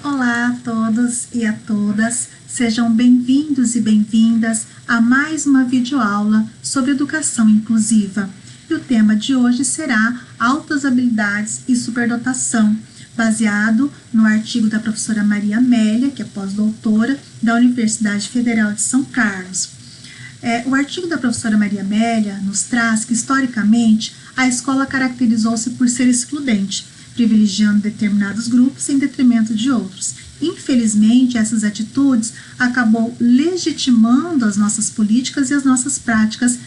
Olá a todos e a todas, sejam bem-vindos e bem-vindas a mais uma videoaula sobre educação inclusiva. E o tema de hoje será altas habilidades e superdotação, baseado no artigo da professora Maria Amélia, que é pós-doutora da Universidade Federal de São Carlos. O artigo da professora Maria Amélia nos traz que, historicamente, a escola caracterizou-se por ser excludente, privilegiando determinados grupos em detrimento de outros. Infelizmente, essas atitudes acabou legitimando as nossas políticas e as nossas práticas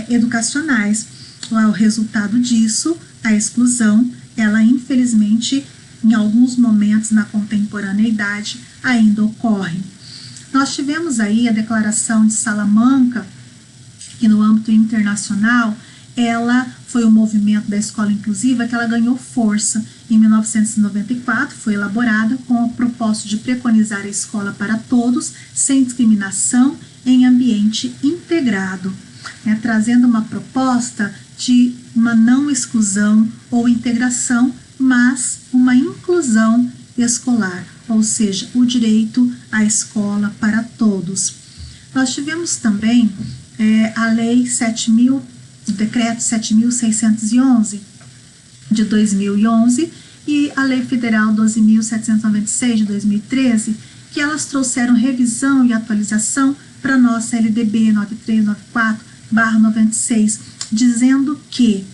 educacionais. O resultado disso, a exclusão, ela infelizmente, em alguns momentos na contemporaneidade, ainda ocorre. Nós tivemos aí a Declaração de Salamanca, que no âmbito internacional, ela foi um movimento da escola inclusiva que ela ganhou força. Em 1994, foi elaborada com o propósito de preconizar a escola para todos, sem discriminação, em ambiente integrado, trazendo uma proposta de uma não exclusão ou integração, mas uma inclusão escolar, ou seja, o direito à escola para todos. Nós tivemos também a Lei 7.000, o Decreto 7.611 de 2011 e a Lei Federal 12.796 de 2013, que elas trouxeram revisão e atualização para a nossa LDB 9394/96, dizendo que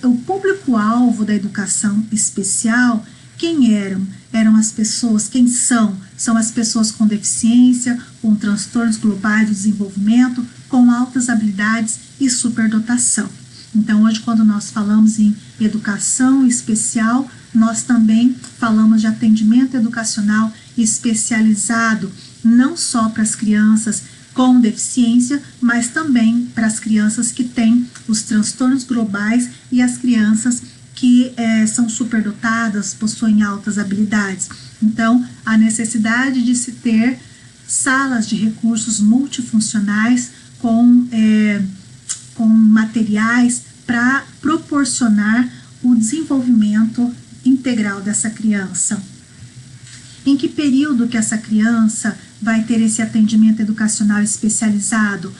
o público-alvo da educação especial, quem eram? Eram as pessoas, quem são? São as pessoas com deficiência, com transtornos globais do desenvolvimento, com altas habilidades e superdotação. Então, hoje, quando nós falamos em educação especial, nós também falamos de atendimento educacional especializado, não só para as crianças com deficiência, mas também para as crianças que têm os transtornos globais e as crianças que são superdotadas, possuem altas habilidades. Então, a necessidade de se ter salas de recursos multifuncionais com materiais para proporcionar o desenvolvimento integral dessa criança. Em que período que essa criança vai ter esse atendimento educacional especializado,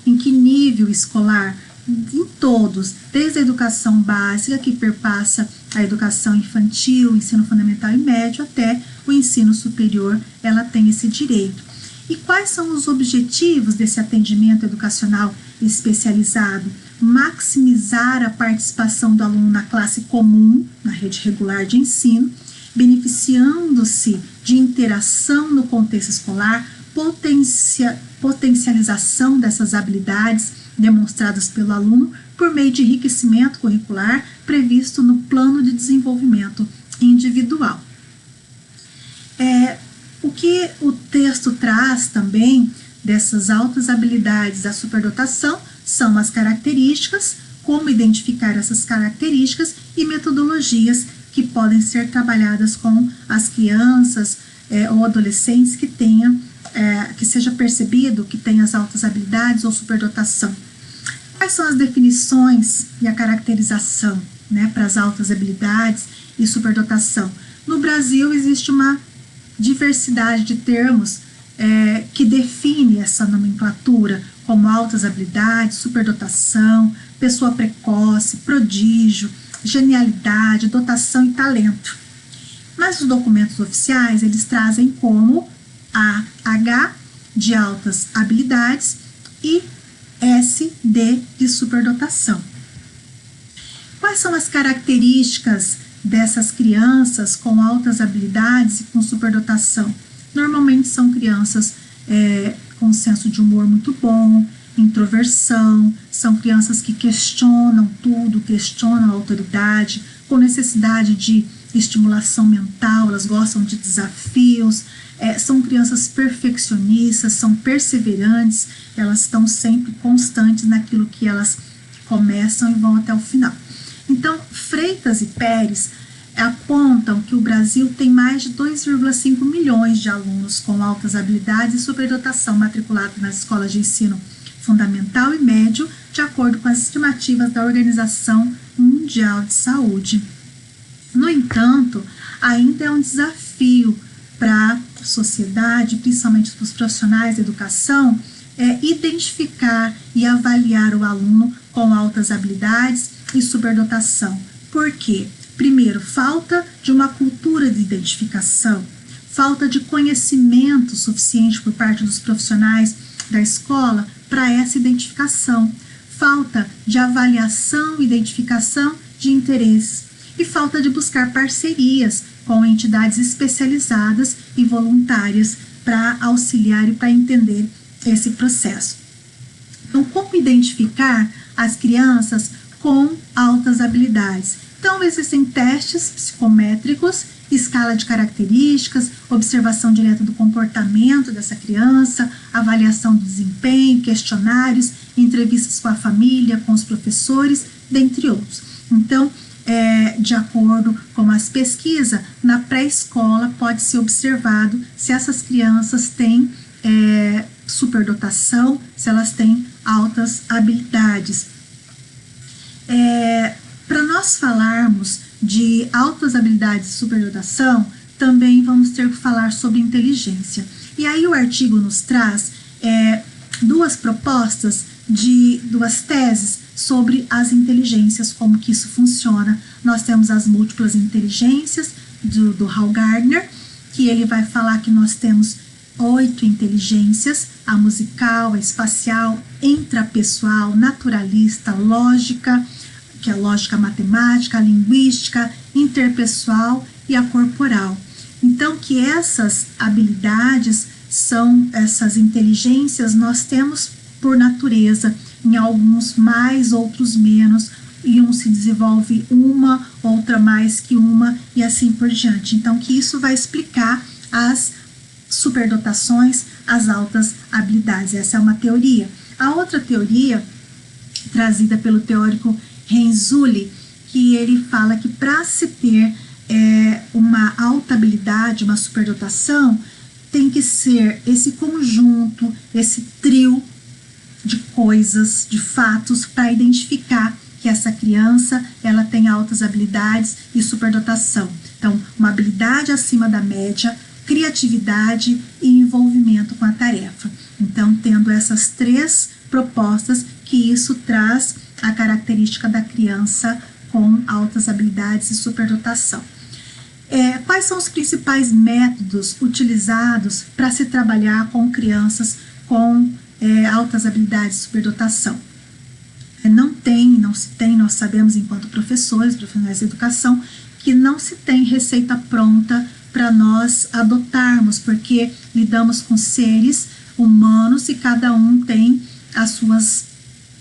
Em que nível escolar? Em todos, desde a educação básica, que perpassa a educação infantil, ensino fundamental e médio, até o ensino superior, ela tem esse direito. E quais são os objetivos desse atendimento educacional especializado? Maximizar a participação do aluno na classe comum, na rede regular de ensino, beneficiando-se de interação no contexto escolar, potencialização dessas habilidades demonstradas pelo aluno por meio de enriquecimento curricular previsto no plano de desenvolvimento individual. O que o texto traz também dessas altas habilidades da superdotação são as características, como identificar essas características e metodologias que podem ser trabalhadas com as crianças ou adolescentes que seja percebido que tem as altas habilidades ou superdotação. Quais são as definições e a caracterização para as altas habilidades e superdotação? No Brasil existe uma diversidade de termos que define essa nomenclatura, como altas habilidades, superdotação, pessoa precoce, prodígio, genialidade, dotação e talento. Mas os documentos oficiais, eles trazem como AH de altas habilidades e SD de superdotação. Quais são as características dessas crianças com altas habilidades e com superdotação? Normalmente são crianças com senso de humor muito bom, introversão, são crianças que questionam tudo, questionam a autoridade, com necessidade de estimulação mental, elas gostam de desafios, são crianças perfeccionistas, são perseverantes, elas estão sempre constantes naquilo que elas começam e vão até o final. Então, Freitas e Pérez apontam que o Brasil tem mais de 2,5 milhões de alunos com altas habilidades e superdotação matriculados nas escolas de ensino fundamental e médio, de acordo com as estimativas da Organização Mundial de Saúde. No entanto, ainda é um desafio para a sociedade, principalmente para os profissionais da educação, identificar e avaliar o aluno com altas habilidades e superdotação. Por quê? Primeiro, falta de uma cultura de identificação, falta de conhecimento suficiente por parte dos profissionais da escola para essa identificação, falta de avaliação e identificação de interesses e falta de buscar parcerias com entidades especializadas e voluntárias para auxiliar e para entender esse processo. Então, como identificar as crianças com altas habilidades? Então, existem testes psicométricos, escala de características, observação direta do comportamento dessa criança, avaliação do desempenho, questionários, entrevistas com a família, com os professores, dentre outros. Então, de acordo com as pesquisas, na pré-escola pode ser observado se essas crianças têm superdotação, se elas têm altas habilidades. Para nós falarmos de altas habilidades e superdotação, também vamos ter que falar sobre inteligência. E aí o artigo nos traz duas propostas de duas teses sobre as inteligências, como que isso funciona. Nós temos as múltiplas inteligências do Hal Gardner, que ele vai falar que nós temos 8 inteligências: a musical, a espacial, intrapessoal, naturalista, lógica, que é a lógica matemática, a linguística, interpessoal e a corporal. Então, que essas habilidades essas inteligências nós temos por natureza, em alguns mais, outros menos, e um se desenvolve uma, outra mais que uma, e assim por diante. Então, que isso vai explicar as superdotações, as altas habilidades. Essa é uma teoria. A outra teoria, trazida pelo teórico Renzulli, que ele fala que para se ter uma alta habilidade, uma superdotação, tem que ser esse conjunto, esse trio de coisas, de fatos, para identificar que essa criança ela tem altas habilidades e superdotação. Então, uma habilidade acima da média, criatividade e envolvimento com a tarefa. Então, tendo essas 3 propostas, que isso traz a característica da criança com altas habilidades e superdotação. Quais são os principais métodos utilizados para se trabalhar com crianças com altas habilidades e superdotação? Não se tem, nós sabemos enquanto professores, profissionais de educação, que não se tem receita pronta para nós adotarmos, porque lidamos com seres humanos e cada um tem as suas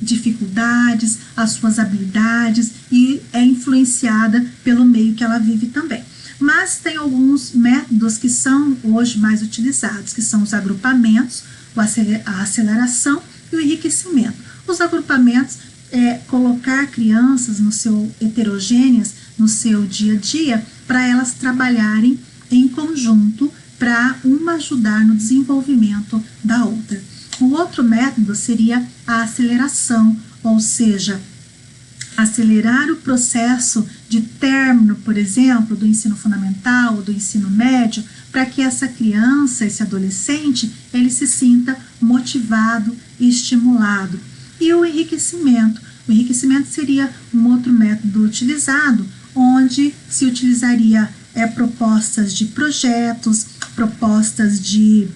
dificuldades, as suas habilidades e é influenciada pelo meio que ela vive também. Mas tem alguns métodos que são hoje mais utilizados, que são os agrupamentos, a aceleração e o enriquecimento. Os agrupamentos colocar crianças heterogêneas no seu dia a dia para elas trabalharem em conjunto para uma ajudar no desenvolvimento da outra. O outro método seria a aceleração, ou seja, acelerar o processo de término, por exemplo, do ensino fundamental ou do ensino médio, para que essa criança, esse adolescente, ele se sinta motivado e estimulado. E o enriquecimento. O enriquecimento seria um outro método utilizado, onde se utilizaria propostas de projetos, propostas de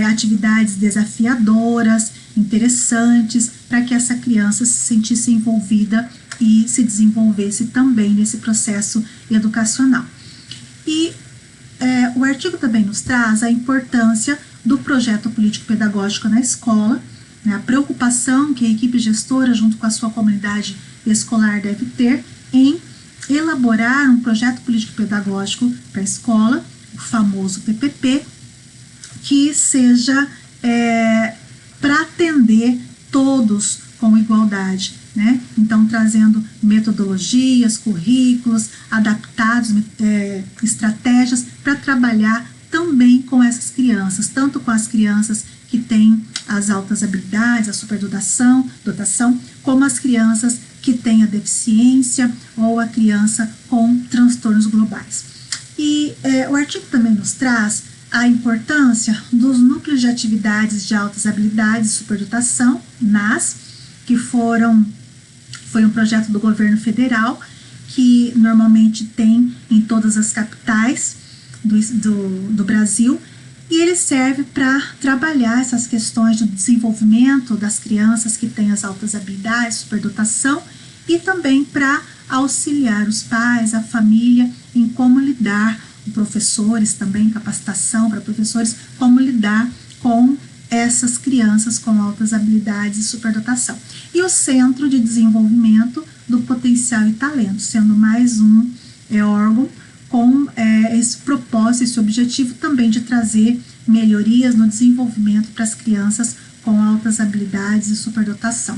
atividades desafiadoras, interessantes, para que essa criança se sentisse envolvida e se desenvolvesse também nesse processo educacional. E o artigo também nos traz a importância do projeto político-pedagógico na escola, né, a preocupação que a equipe gestora, junto com a sua comunidade escolar, deve ter em elaborar um projeto político-pedagógico para a escola, o famoso PPP, que seja para atender todos com igualdade, né? Então, trazendo metodologias, currículos, adaptados, estratégias para trabalhar também com essas crianças, tanto com as crianças que têm as altas habilidades, a superdotação, como as crianças que têm a deficiência ou a criança com transtornos globais. E o artigo também nos traz a importância dos núcleos de atividades de altas habilidades e superdotação, NAS, que foi um projeto do governo federal, que normalmente tem em todas as capitais do Brasil, e ele serve para trabalhar essas questões do desenvolvimento das crianças que têm as altas habilidades, superdotação, e também para auxiliar os pais, a família, em como lidar, professores também, capacitação para professores, como lidar com essas crianças com altas habilidades e superdotação. E o Centro de Desenvolvimento do Potencial e Talento, sendo mais um órgão com esse propósito, esse objetivo também de trazer melhorias no desenvolvimento para as crianças com altas habilidades e superdotação.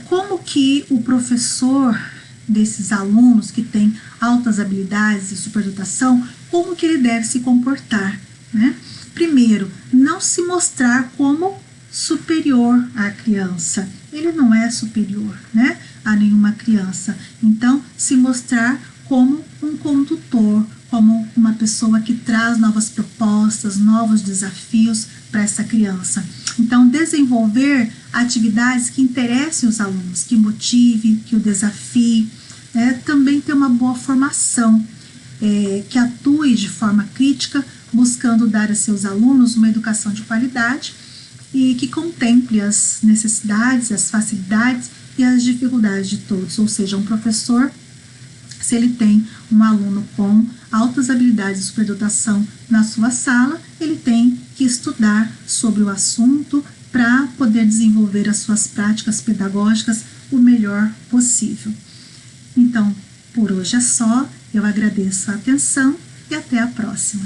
Como que o professor desses alunos que têm altas habilidades e superdotação, como que ele deve se comportar, né? Primeiro, não se mostrar como superior à criança. Ele não é superior, né, a nenhuma criança. Então, se mostrar como um condutor, como uma pessoa que traz novas propostas, novos desafios para essa criança. Então, desenvolver atividades que interessem os alunos, que motive, que o desafie, também ter uma boa formação, que atue de forma crítica, buscando dar a seus alunos uma educação de qualidade e que contemple as necessidades, as facilidades e as dificuldades de todos. Ou seja, um professor, se ele tem um aluno com altas habilidades de superdotação na sua sala, ele tem que estudar sobre o assunto para poder desenvolver as suas práticas pedagógicas o melhor possível. Então, por hoje é só. Eu agradeço a atenção e até a próxima.